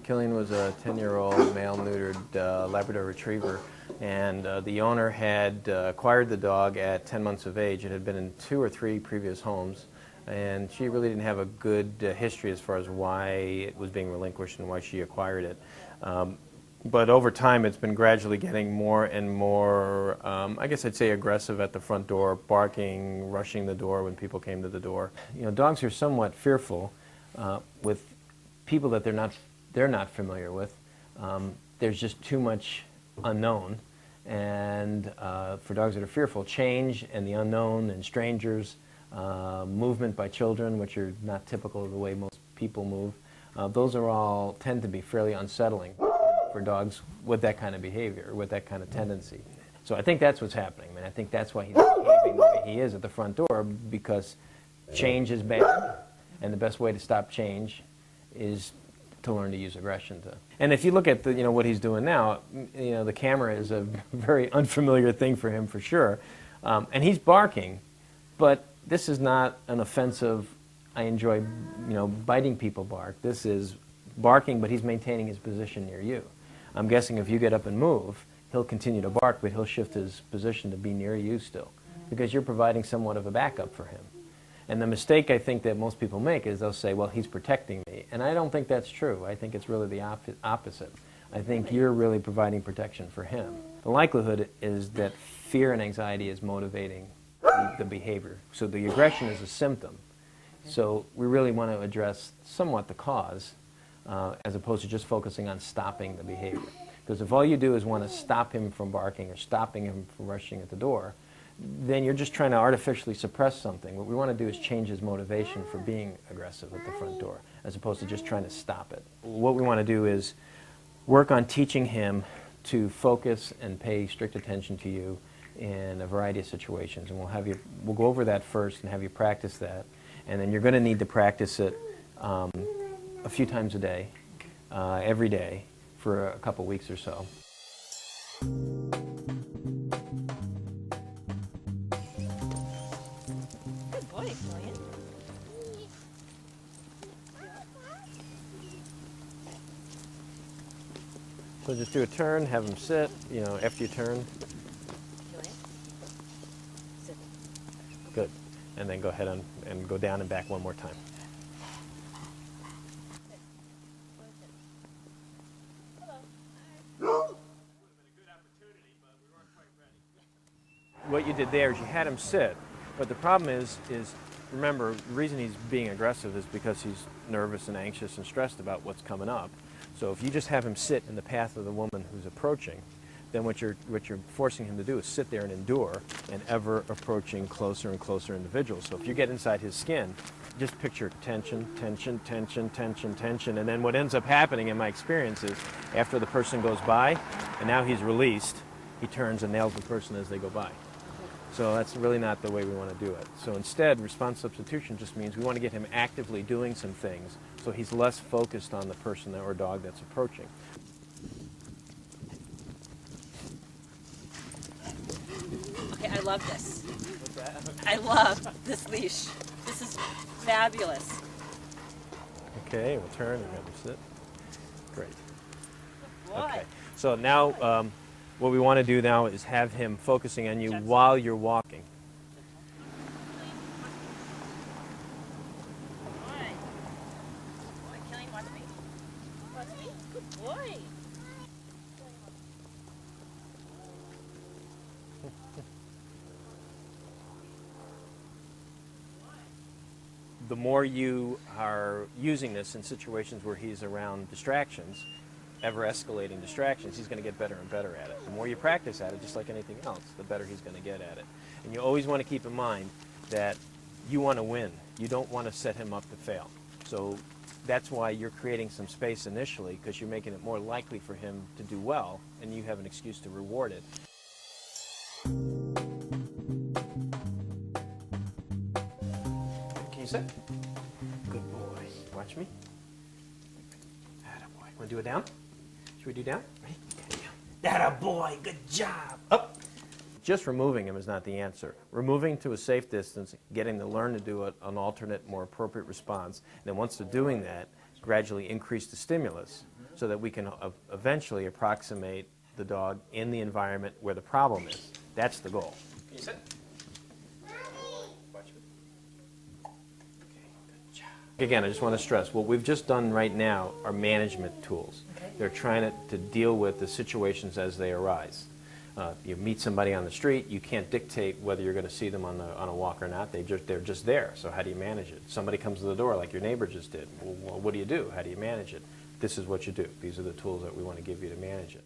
Killian was a 10-year-old male-neutered Labrador Retriever, and the owner had acquired the dog at 10 months of age. It had been in 2 or 3 previous homes, and she really didn't have a good history as far as why it was being relinquished and why she acquired it. But over time, it's been gradually getting more and more, I guess I'd say, aggressive at the front door, barking, rushing the door when people came to the door. You know, dogs are somewhat fearful with people that they're not familiar with. There's just too much unknown, and for dogs that are fearful, change and the unknown and strangers, movement by children, which are not typical of the way most people move, those are all tend to be fairly unsettling for dogs with that kind of behavior, with that kind of tendency. So I think that's what's happening. I mean, I think that's why he's behaving the way he is at the front door, because change is bad, and the best way to stop change is to learn to use aggression. And if you look at what he's doing now, the camera is a very unfamiliar thing for him for sure, and he's barking, but this is not an offensive, I enjoy biting people bark. This is barking, but he's maintaining his position near you. I'm guessing if you get up and move, he'll continue to bark, but he'll shift his position to be near you still, because you're providing somewhat of a backup for him. And the mistake I think that most people make is they'll say, well, he's protecting me. And I don't think that's true. I think it's really the opposite. I think you're really providing protection for him. The likelihood is that fear and anxiety is motivating the behavior. So the aggression is a symptom. So we really want to address somewhat the cause, as opposed to just focusing on stopping the behavior. Because if all you do is want to stop him from barking or stopping him from rushing at the door, then you're just trying to artificially suppress something. What we want to do is change his motivation for being aggressive at the front door, as opposed to just trying to stop it. What we want to do is work on teaching him to focus and pay strict attention to you in a variety of situations. And we'll go over that first and have you practice that. And then you're going to need to practice it a few times a day, every day, for a couple weeks or so. Good boy, Killian. So just do a turn, have him sit, after you turn. Killian, sit. Good. And then go ahead and go down and back one more time. What you did there is you had him sit, but the problem is remember, the reason he's being aggressive is because he's nervous and anxious and stressed about what's coming up. So if you just have him sit in the path of the woman who's approaching, then what you're forcing him to do is sit there and endure an ever approaching closer and closer individual. So if you get inside his skin, just picture tension, tension, tension, tension, tension, and then what ends up happening in my experience is after the person goes by and now he's released, he turns and nails the person as they go by. So that's really not the way we want to do it. So instead, response substitution just means we want to get him actively doing some things so he's less focused on the person or dog that's approaching. Okay, I love this. What's that? I love this leash. This is fabulous. Okay, we'll turn and have him sit. Great. Good boy. Okay, so now what we want to do now is have him focusing on you while you're walking. Good boy. Good boy, Killian, watch me. Watch me. Good boy. The more you are using this in situations where he's around distractions, ever-escalating distractions, he's going to get better and better at it. The more you practice at it, just like anything else, the better he's going to get at it. And you always want to keep in mind that you want to win. You don't want to set him up to fail. So that's why you're creating some space initially, because you're making it more likely for him to do well, and you have an excuse to reward it. Can you sit? Good boy. Watch me. Attaboy. Want to do it down? Should we do down? Ready? Attaboy. Good job. Up. Just removing him is not the answer. Removing to a safe distance, getting to learn to do an alternate, more appropriate response, and then once they're doing that, gradually increase the stimulus so that we can eventually approximate the dog in the environment where the problem is. That's the goal. Can you sit? Watch it. Again, I just want to stress, what we've just done right now are management tools. They're trying to deal with the situations as they arise. You meet somebody on the street, you can't dictate whether you're going to see them on a walk or not. They're just there, so how do you manage it? Somebody comes to the door like your neighbor just did. Well, what do you do? How do you manage it? This is what you do. These are the tools that we want to give you to manage it.